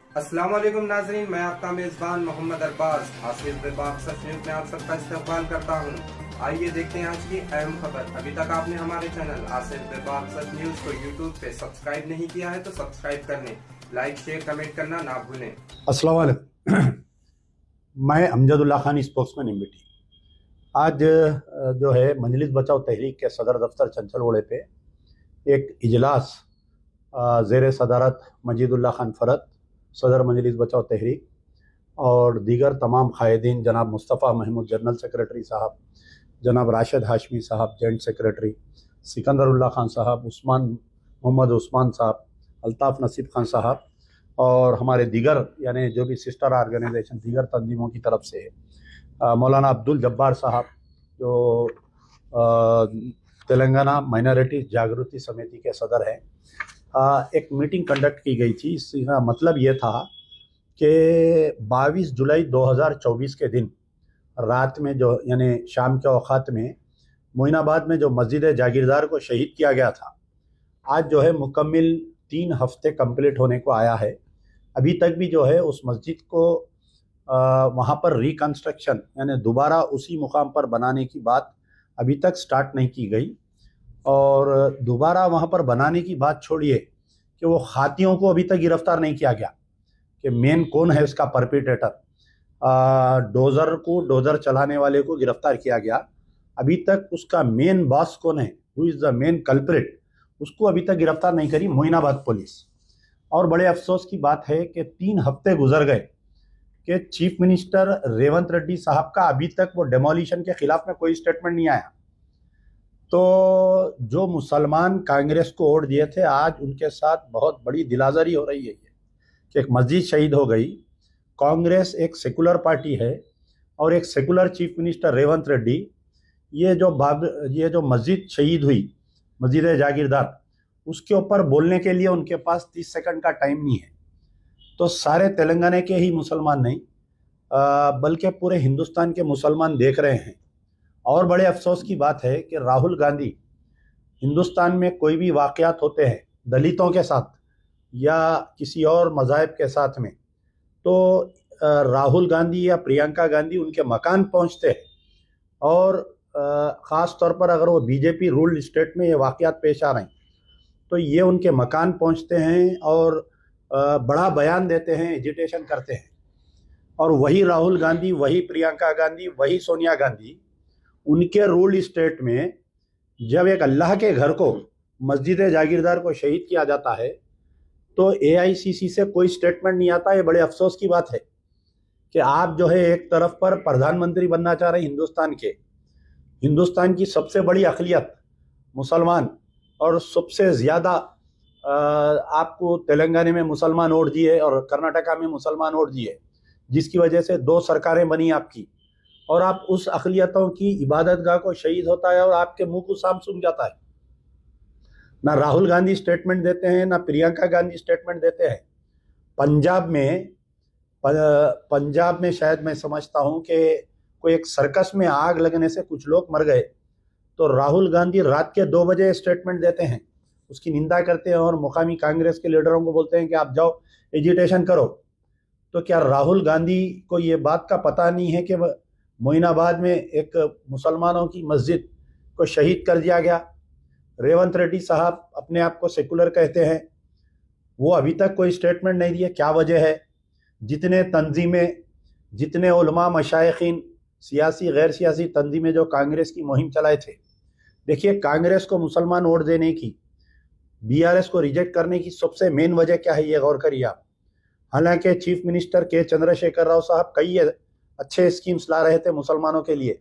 अस्सलाम वालेकुम नाजरीन, मैं आपका मेज़बान मोहम्मद अरबाज हासिल बेबाक सच न्यूज़ में आप सबका इस्तकबाल करता हूँ। आइए देखते हैं आज की अहम खबर। अभी तक आपने हमारे चैनल आसिफ बेबाक सच न्यूज़ को यूट्यूब पे सब्सक्राइब नहीं किया है तो सब्सक्राइब करने, लाइक शेयर कमेंट करना ना भूलें। अस्सलाम वालेकुम। मैं अमजदुल्ला खान, स्पोक्समैन एमबीटी। आज जो है मजलिस बचाओ तहरीक के सदर दफ्तर चंचलगोड़े पे एक इजलास ज़ेर सदारत मजीदुल्ला खान फ़रत, सदर मजलिस बचाओ तहरीक, और दीगर तमाम कायदीन, जनाब मुस्तफ़ा महमूद जनरल सेक्रेटरी साहब, जनाब राशिद हाशमी साहब जॉइंट सेक्रेटरी, सिकंदरुल्लाह खान साहब, उस्मान मोहम्मद उस्मान साहब, अल्ताफ़ नसीब खान साहब, और हमारे दीगर यानी जो भी सिस्टर ऑर्गेनाइजेशन दीगर तंजीमों की तरफ से मौलाना अब्दुल जब्बार साहब जो तेलंगाना माइनॉरिटी जागृति समिति के सदर हैं, एक मीटिंग कंडक्ट की गई थी। इसका मतलब ये था कि 22 जुलाई 2024 के दिन रात में जो यानी शाम के औकात में मोइनाबाद में जो मस्जिद जागीरदार को शहीद किया गया था, आज जो है मुकम्मिल 3 हफ्ते कंप्लीट होने को आया है। अभी तक भी जो है उस मस्जिद को वहाँ पर रिकन्स्ट्रक्शन यानी दोबारा उसी मुकाम पर बनाने की बात अभी तक स्टार्ट नहीं की गई। और दोबारा वहाँ पर बनाने की बात छोड़िए कि वो खातियों को अभी तक गिरफ्तार नहीं किया गया कि मेन कौन है उसका परपिटेटर। डोज़र चलाने वाले को गिरफ्तार किया गया, अभी तक उसका मेन बॉस कौन है, who is the main culprit, उसको अभी तक गिरफ्तार नहीं करी मोइनाबाद पुलिस। और बड़े अफसोस की बात है कि 3 हफ्ते गुजर गए कि चीफ मिनिस्टर रेवंत रेड्डी साहब का अभी तक वो डेमोलिशन के खिलाफ में कोई स्टेटमेंट नहीं आया। तो जो मुसलमान कांग्रेस को वोट दिए थे, आज उनके साथ बहुत बड़ी दिलाजरी हो रही है कि एक मस्जिद शहीद हो गई। कांग्रेस एक सेकुलर पार्टी है और एक secular chief minister Revanth Reddy, ये जो मस्जिद शहीद हुई, मस्जिद जागीरदार, उसके ऊपर बोलने के लिए उनके पास 30 सेकंड का टाइम नहीं है। तो सारे तेलंगाना के ही मुसलमान नहीं बल्कि पूरे हिंदुस्तान के मुसलमान देख रहे हैं। और बड़े अफसोस की बात है कि राहुल गांधी, हिंदुस्तान में कोई भी वाक़यात होते हैं दलितों के साथ या किसी और मज़ाहब के साथ में, तो राहुल गांधी या प्रियंका गांधी उनके मकान पहुंचते हैं। और ख़ास तौर पर अगर वो बीजेपी रूल्ड स्टेट में ये वाक़यात पेश आ रहे हैं तो ये उनके मकान पहुंचते हैं और बड़ा बयान देते हैं, एजिटेशन करते हैं। और वही राहुल गांधी, वही प्रियंका गांधी, वही सोनिया गांधी उनके रूल्ड स्टेट में जब एक अल्लाह के घर को, मस्जिद जागीरदार को शहीद किया जाता है तो एआईसीसी से कोई स्टेटमेंट नहीं आता। ये बड़े अफसोस की बात है कि आप जो है एक तरफ पर प्रधानमंत्री बनना चाह रहे हैं हिंदुस्तान की सबसे बड़ी अक़लियत मुसलमान, और सबसे ज़्यादा आपको तेलंगाना में मुसलमान वोट दिए और कर्नाटका में मुसलमान वोट दिए, जिसकी वजह से 2 सरकारें बनी आपकी, और आप उस अक़लियतों की इबादत गाह को शहीद होता है और आपके मुंह को साम सूख जाता है। ना राहुल गांधी स्टेटमेंट देते हैं, ना प्रियंका गांधी स्टेटमेंट देते हैं। पंजाब में शायद मैं समझता हूं कि कोई एक सर्कस में आग लगने से कुछ लोग मर गए, तो राहुल गांधी रात के 2 बजे स्टेटमेंट देते हैं, उसकी निंदा करते हैं और मुकामी कांग्रेस के लीडरों को बोलते हैं कि आप जाओ एजिटेशन करो। तो क्या राहुल गांधी को ये बात का पता नहीं है कि मोइनाबाद में एक मुसलमानों की मस्जिद को शहीद कर दिया गया? रेवंत रेड्डी साहब अपने आप को सेकुलर कहते हैं, वो अभी तक कोई स्टेटमेंट नहीं दिए। क्या वजह है? जितने तंजीमें, जितने उलमा, मशाइखीन, सियासी गैर सियासी तंजीमें जो कांग्रेस की मुहिम चलाए थे, देखिए कांग्रेस को मुसलमान वोट देने की, बीआरएस को रिजेक्ट करने की सबसे मेन वजह क्या है, ये गौर करिए आप। हालांकि चीफ मिनिस्टर के चंद्रशेखर राव साहब कई अच्छे स्कीम्स ला रहे थे मुसलमानों के लिए,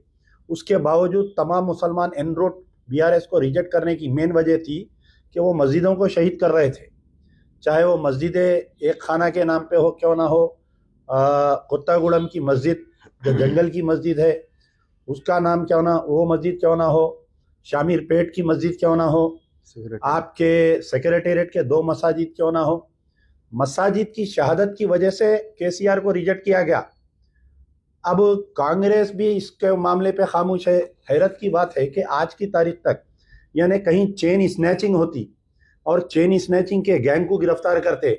उसके बावजूद तमाम मुसलमान एन रोड बीआरएस को रिजेक्ट करने की मेन वजह थी कि वो मस्जिदों को शहीद कर रहे थे। चाहे वो मस्जिद एक खाना के नाम पे हो क्यों ना हो, कोत्तागुड़म की मस्जिद जो जंगल की मस्जिद है उसका नाम क्यों ना, वो मस्जिद क्यों ना हो, शामिर पेट की मस्जिद क्यों ना हो, आपके सेक्रेटेरिएट के 2 मसाजिद क्यों ना हो, मसाजिद की शहादत की वजह से केसीआर को रिजेक्ट किया गया। अब कांग्रेस भी इसके मामले पे खामोश है। हैरत की बात है कि आज की तारीख तक यानी कहीं चेन स्नैचिंग होती और चेन स्नैचिंग के गैंग को गिरफ्तार करते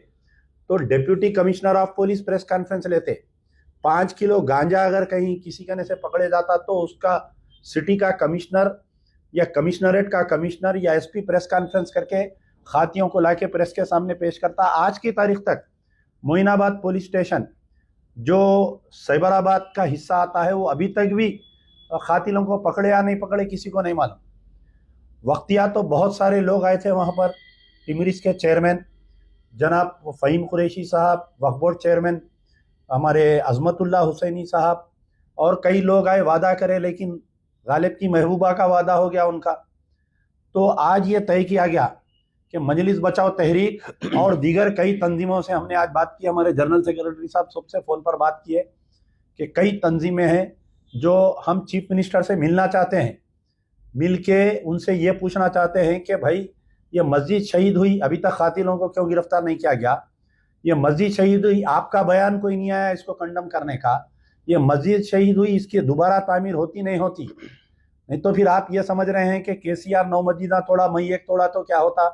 तो deputy commissioner of police press conference लेते। 5 किलो गांजा अगर कहीं किसी कहने से पकड़े जाता तो उसका सिटी का कमिश्नर या कमिश्नरेट का कमिश्नर या एसपी प्रेस कॉन्फ्रेंस करके खातियों को लाके प्रेस के सामने पेश करता। आज की तारीख तक मोइनाबाद पुलिस स्टेशन जो साइबराबाद का हिस्सा आता है वो अभी तक भी खातिलों को पकड़े या नहीं पकड़े किसी को नहीं मालूम। वक्तिया तो बहुत सारे लोग आए थे वहाँ पर, टिमरिस के चेयरमैन जनाब फ़हीम कुरैशी साहब, वक्फ बोर्ड चेयरमैन हमारे अजमतुल्लाह हुसैनी साहब और कई लोग आए, वादा करे लेकिन गालिब की महबूबा का वादा हो गया उनका। तो आज ये तय किया गया कि मजलिस बचाओ तहरीक और दीगर कई तंजीमों से हमने आज बात की। हमारे जनरल सेक्रेटरी साहब सबसे फ़ोन पर बात की है कि कई तंजीमें हैं जो हम चीफ मिनिस्टर से मिलना चाहते हैं, मिल के उनसे ये पूछना चाहते हैं कि भाई ये मस्जिद शहीद हुई, अभी तक कातिलों को क्यों गिरफ्तार नहीं किया गया? ये मस्जिद शहीद हुई, आपका बयान कोई नहीं आया इसको कंडम करने का। ये मस्जिद शहीद हुई, इसकी दोबारा तामीर होती नहीं होती? नहीं तो फिर आप ये समझ रहे हैं कि केसीआर 9 मस्जिदा तोड़ा, मैं एक तोड़ा तो क्या होता?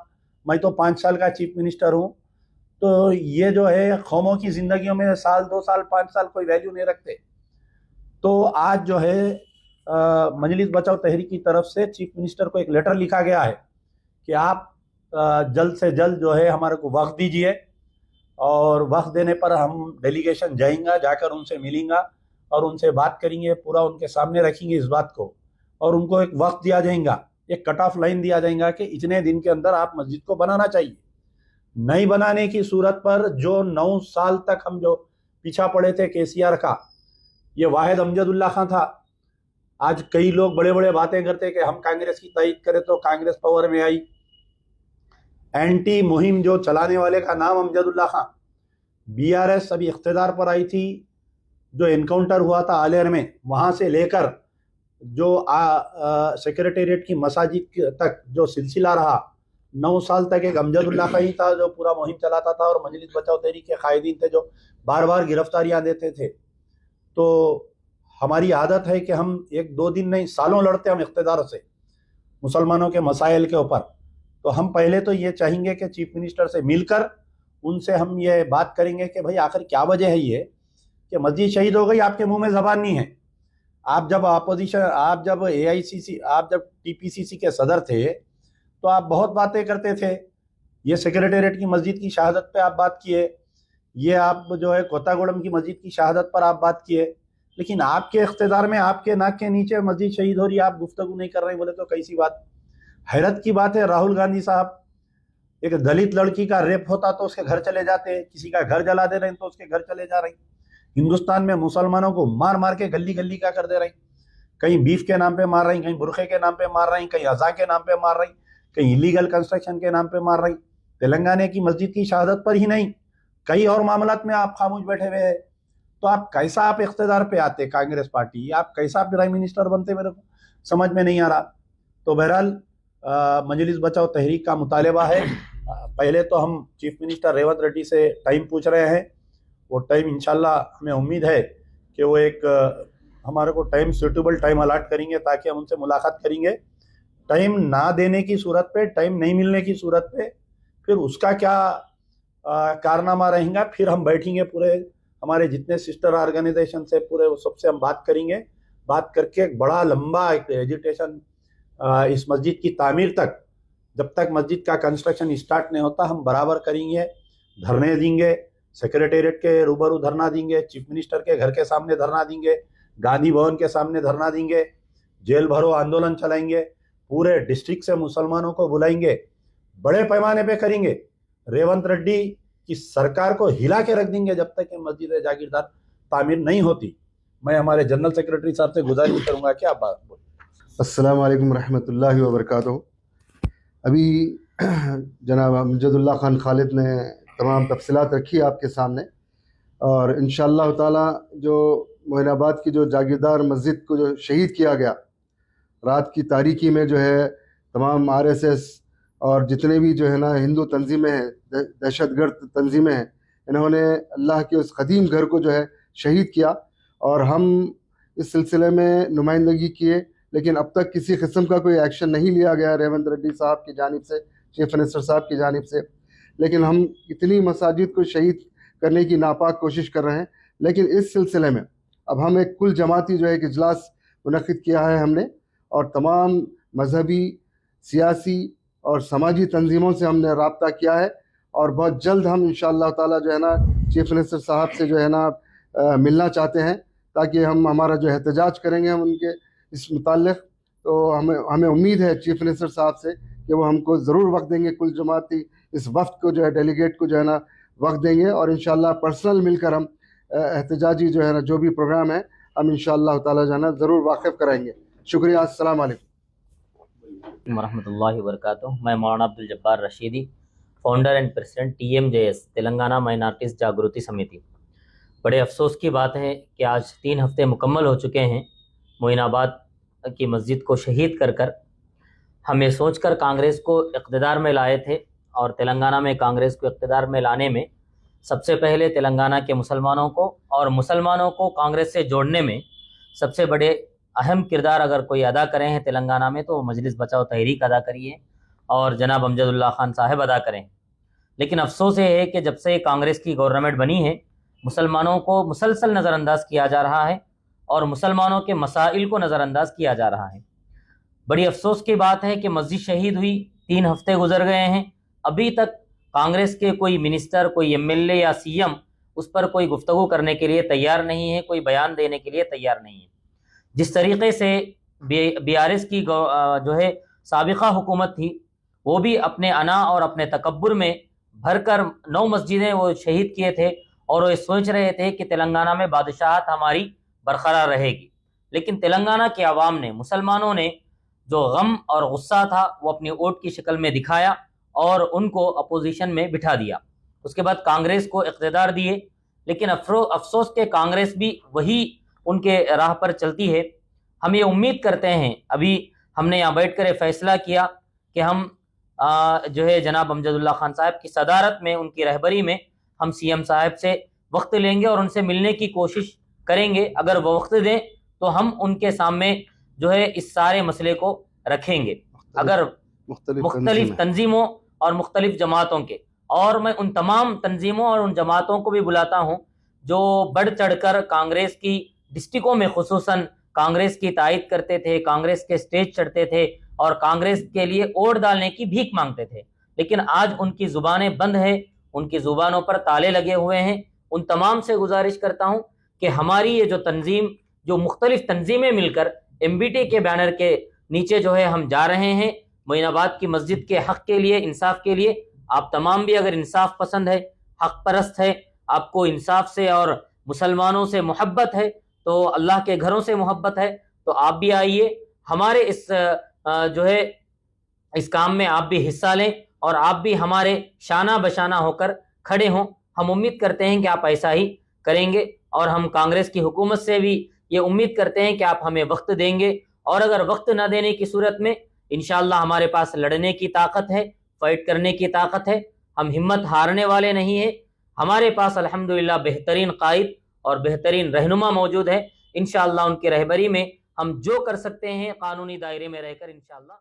मैं तो 5 साल का चीफ मिनिस्टर हूँ। तो ये जो है कौमों की ज़िंदगियों में साल 2 साल 5 साल कोई वैल्यू नहीं रखते। तो आज जो है मजलिस बचाओ तहरीक की तरफ से चीफ मिनिस्टर को एक लेटर लिखा गया है कि आप जल्द से जल्द जो है हमारे को वक्त दीजिए, और वक्त देने पर हम डेलीगेशन जाएंगे, जाकर उनसे मिलेंगे और उनसे बात करेंगे, पूरा उनके सामने रखेंगे इस बात को, और उनको एक वक्त दिया जाएगा, एक कट ऑफ लाइन दिया जाएगा कि इतने दिन के अंदर आप मस्जिद को बनाना चाहिए। नहीं बनाने की सूरत पर जो 9 साल तक हम जो पीछा पड़े थे केसीआर का, ये वाहिद अमजदुल्ला खां था। आज कई लोग बड़े बड़े बातें करते कि हम कांग्रेस की तायीद करें तो कांग्रेस पावर में आई। एंटी मुहिम जो चलाने वाले का नाम अमजदुल्ला खां, बीआरएस अभी इख्तिदार पर आई थी, जो एनकाउंटर हुआ था आलेर में, वहाँ से लेकर जो सेक्रेटेरिएट की मसाजिद तक जो सिलसिला रहा, 9 साल तक एक अमजदुल्ला खां ही था जो पूरा मुहिम चलाता था, और मजलिस बचाओ तहरीक के कायदीन थे जो बार बार गिरफ्तारियाँ देते थे। तो हमारी आदत है कि हम 1-2 दिन नहीं, सालों लड़ते हम इख्तिदार से मुसलमानों के मसाइल के ऊपर। तो हम पहले तो ये चाहेंगे कि चीफ मिनिस्टर से मिलकर उनसे हम ये बात करेंगे कि भाई आखिर क्या वजह है ये कि मस्जिद शहीद हो गई, आपके मुंह में ज़बान नहीं है। आप जब अपोजिशन, आप जब AICC, आप जब TPCC के सदर थे तो आप बहुत बातें करते थे। ये सेक्रेटेरिएट की मस्जिद की शहादत पे आप बात किए, ये आप जो है कोतागुड़म की मस्जिद की शहादत पर आप बात किए, लेकिन आपके इख्तिदार में आपके नाक के नीचे मस्जिद शहीद हो रही है, आप गुफ्तगू नहीं कर रहे हैं, बोले तो कैसी बात? हैरत की बात है, राहुल गांधी साहब, एक दलित लड़की का रेप होता तो उसके घर चले जाते, किसी का घर जला दे रहे हैं तो उसके घर चले जा रहे हैं। हिंदुस्तान में मुसलमानों को मार मार के गली गली का कर दे रहे हैं, कहीं बीफ के नाम पे मार रही, कहीं बुरखे के नाम पे मार रही, कहीं अज़ा के नाम पे मार रही, कहीं इलीगल कंस्ट्रक्शन के नाम पे मार रही। तेलंगाना की मस्जिद की शहादत पर ही नहीं, कई और मामलात में आप खामोश बैठे हुए हैं। तो आप कैसा आप इख्तिदार पे आते कांग्रेस पार्टी, आप कैसा प्राइम मिनिस्टर बनते, मेरे को समझ में नहीं आ रहा। तो बहरहाल मजलिस बचाओ तहरीक का मुतालबा है, पहले तो हम चीफ मिनिस्टर रेवंत रेड्डी से टाइम पूछ रहे हैं। वो टाइम इंशाल्लाह हमें उम्मीद है कि वो एक हमारे को टाइम सूटेबल टाइम अलाट करेंगे ताकि हम उनसे मुलाकात करेंगे। टाइम ना देने की सूरत पे, टाइम नहीं मिलने की सूरत पे फिर उसका क्या कारनामा रहेगा, फिर हम बैठेंगे पूरे हमारे जितने सिस्टर ऑर्गेनाइजेशन से, पूरे सबसे हम बात करेंगे। बात करके एक बड़ा लंबा एक एजुटेशन इस मस्जिद की तामीर तक, जब तक मस्जिद का कंस्ट्रक्शन स्टार्ट नहीं होता, हम बराबर करेंगे। धरने देंगे, सेक्रेटेरिएट के रूबरू धरना देंगे, चीफ मिनिस्टर के घर के सामने धरना देंगे, गांधी भवन के सामने धरना देंगे, जेल भरो आंदोलन चलाएंगे, पूरे डिस्ट्रिक्ट से मुसलमानों को बुलाएंगे, बड़े पैमाने पे करेंगे। रेवंत रेड्डी की सरकार को हिला के रख देंगे जब तक ये मस्जिद जागीरदार तामीर नहीं होती। मैं हमारे जनरल सेक्रेटरी साहब से गुजारिश करूंगा कि आप बात बोलें। अस्सलाम वालेकुम रहमतुल्लाहि व बरकातुहू। अभी जनाब अमजदुल्ला खान खालिद ने तमाम तफसीलात रखी आपके सामने, और इंशाअल्लाह ताला जो मोइनाबाद की जो जागीरदार मस्जिद को जो शहीद किया गया, रात की तारीकी में जो है तमाम RSS और जितने भी जो है ना हिंदू तंजीमें हैं, दहशतगर्द तंजीमें हैं, इन्होंने अल्लाह के उस क़दीम घर को जो है शहीद किया, और हम इस सिलसिले में नुमाइंदगी किए, लेकिन अब तक किसी किस्म का कोई एक्शन नहीं लिया गया रेवंत रेड्डी साहब की जानिब से, चीफ मिनिस्टर साहब की जानिब से। लेकिन हम इतनी मसाजिद को शहीद करने की नापाक कोशिश कर रहे हैं। लेकिन इस सिलसिले में अब हम एक कुल जमाती जो है कि इजलास मुनक़िद किया है हमने, और तमाम मजहबी, सियासी और समाजी तंजीमों से हमने रब्ता किया है, और बहुत जल्द हम इंशाअल्लाह ताला जो है ना चीफ मिनिस्टर साहब से जो है ना मिलना चाहते हैं, ताकि हम हमारा जो एहतजाज करेंगे हम उनके इस मुताल्लिक़। तो हमें उम्मीद है चीफ मिनिस्टर साहब से कि वो हमको ज़रूर वक्त देंगे, कुल जमाती इस वक्त को जो है डेलीगेट को जो है ना वक्त देंगे, और इंशाअल्लाह पर्सनल मिलकर हम एहतजाजी जो है ना जो भी प्रोग्राम है हम इंशाअल्लाह ताला जो है ना ज़रूर वाकिफ़ कराएंगे। शुक्रिया। अस्सलाम वालेकुम वरहमतुल्लाहि वबरकातुहू। मैं मौलाना Abdul Jabbar Rashidi, founder and president TMJS Telangana minorities जागृति समिति। बड़े अफसोस की बात है कि आज 3 हफ्ते मुकम्मल हो चुके हैं मोइनाबाद की मस्जिद को शहीद कर हम ये सोच कर कांग्रेस को इक़्तिदार में लाए थे, और तेलंगाना में कांग्रेस को इक़्तिदार में लाने में सबसे पहले तेलंगाना के मुसलमानों को और मुसलमानों को कांग्रेस से जोड़ने में सबसे बड़े अहम किरदार अगर कोई अदा करें हैं तेलंगाना में तो मजलिस बचाओ तहरीक अदा करी है और जनाब अमजदुल्ला खान साहब अदा करें। लेकिन अफसोस ये है कि जब से कांग्रेस की गवर्नमेंट बनी है मुसलमानों को मुसलसल नज़रअंदाज किया जा रहा है और मुसलमानों के मसाइल को नज़रअंदाज किया जा रहा है। बड़ी अफसोस की बात है कि मस्जिद शहीद हुई, 3 हफ्ते गुजर गए हैं, अभी तक कांग्रेस के कोई मिनिस्टर, कोई MLA या CM उस पर कोई गुफ्तगू करने के लिए तैयार नहीं है, कोई बयान देने के लिए तैयार नहीं है। जिस तरीके से BRS की जो है साबिका हुकूमत थी वो भी अपने अना और अपने तकब्बुर में भरकर 9 मस्जिदें वो शहीद किए थे और वो सोच रहे थे कि तेलंगाना में बादशाहत हमारी बरकरार रहेगी। लेकिन तेलंगाना के अवाम ने, मुसलमानों ने जो गम और गुस्सा था वो अपनी वोट की शक्ल में दिखाया और उनको अपोजिशन में बिठा दिया। उसके बाद कांग्रेस को इक़्तिदार दिए, लेकिन अफसोस के कांग्रेस भी वही उनके राह पर चलती है। हम ये उम्मीद करते हैं, अभी हमने यहाँ बैठ कर फैसला किया कि हम जो है जनाब अमजदुल्ला खान साहब की सदारत में, उनकी रहबरी में हम CM साहब से वक्त लेंगे और उनसे मिलने की कोशिश करेंगे। अगर वो वक्त दें तो हम उनके सामने जो है इस सारे मसले को रखेंगे। अगर मुख्तलिफ तंजीमों और मुख्तलिफ जमातों के, और मैं उन तमाम तंजीमों और उन जमातों को भी बुलाता हूँ जो बढ़ चढ़कर कांग्रेस की डिस्ट्रिक्टों में खुसूसन कांग्रेस की तायद करते थे, कांग्रेस के स्टेज चढ़ते थे और कांग्रेस के लिए वोट डालने की भीख मांगते थे, लेकिन आज उनकी जुबानें बंद है, उनकी जुबानों पर ताले लगे हुए हैं। उन तमाम से गुजारिश करता हूँ कि हमारी ये जो तंजीम, जो मुख्तलिफ तंजीमें मिलकर MBT के बैनर के नीचे जो है हम जा रहे हैं मोइनाबाद की मस्जिद के हक के लिए, इंसाफ के लिए। आप तमाम भी अगर इंसाफ पसंद है, हक परस्त है, आपको इंसाफ से और मुसलमानों से मोहब्बत है, तो अल्लाह के घरों से मोहब्बत है, तो आप भी आइए, हमारे इस जो है इस काम में आप भी हिस्सा लें और आप भी हमारे शाना बशाना होकर खड़े हों। हम उम्मीद करते हैं कि आप ऐसा ही करेंगे और हम कांग्रेस की हुकूमत से भी ये उम्मीद करते हैं कि आप हमें वक्त देंगे, और अगर वक्त न देने की सूरत में इंशाअल्लाह हमारे पास लड़ने की ताकत है, फाइट करने की ताकत है, हम हिम्मत हारने वाले नहीं हैं। हमारे पास अल्हम्दुलिल्लाह बेहतरीन कायद और बेहतरीन रहनुमा मौजूद है। इंशाअल्लाह उनकी रहबरी में हम जो कर सकते हैं कानूनी दायरे में रहकर इंशाअल्लाह